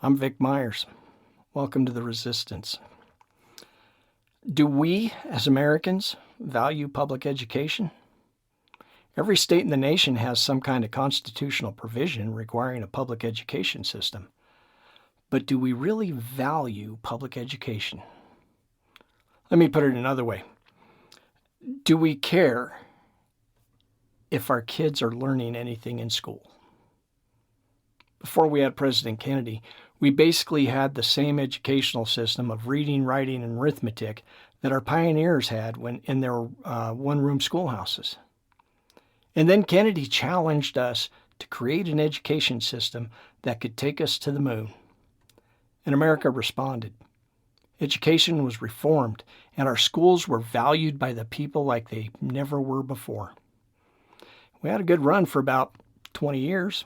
I'm Vic Myers. Welcome to the Resistance. Do we, as Americans, value public education? Every state in the nation has some kind of constitutional provision requiring a public education system. But do we really value public education? Let me put it another way. Do we care if our kids are learning anything in school? Before we had President Kennedy, we basically had the same educational system of reading, writing, and arithmetic that our pioneers had when in their one-room schoolhouses. And then Kennedy challenged us to create an education system that could take us to the moon. And America responded. Education was reformed, and our schools were valued by the people like they never were before. We had a good run for about 20 years.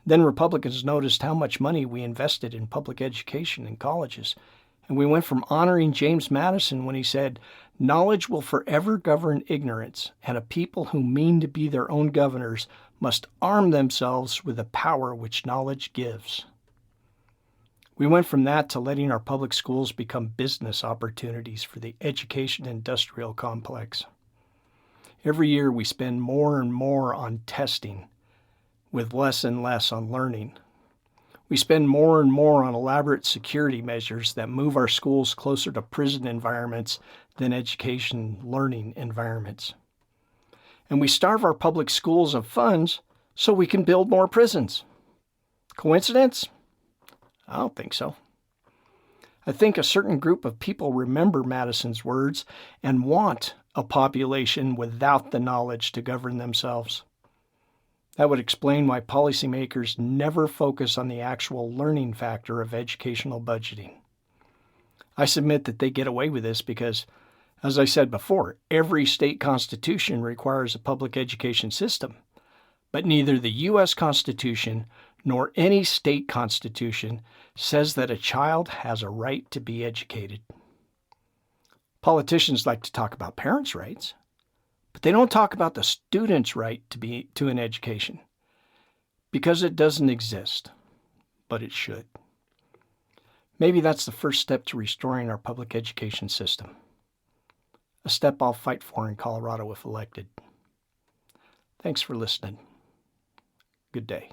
Then Republicans noticed how much money we invested in public education in colleges, and we went from honoring James Madison when he said, "Knowledge will forever govern ignorance, and a people who mean to be their own governors must arm themselves with the power which knowledge gives." We went from that to letting our public schools become business opportunities for the education industrial complex. Every year we spend more and more on testing, with less and less on learning. We spend more and more on elaborate security measures that move our schools closer to prison environments than education learning environments. And we starve our public schools of funds so we can build more prisons. Coincidence? I don't think so. I think a certain group of people remember Madison's words and want a population without the knowledge to govern themselves. That would explain why policymakers never focus on the actual learning factor of educational budgeting. I submit that they get away with this because, as I said before, every state constitution requires a public education system, but neither the U.S. Constitution nor any state constitution says that a child has a right to be educated. Politicians like to talk about parents' rights, but they don't talk about the student's right to an education, because it doesn't exist, but it should. Maybe that's the first step to restoring our public education system, a step I'll fight for in Colorado if elected. Thanks for listening. Good day.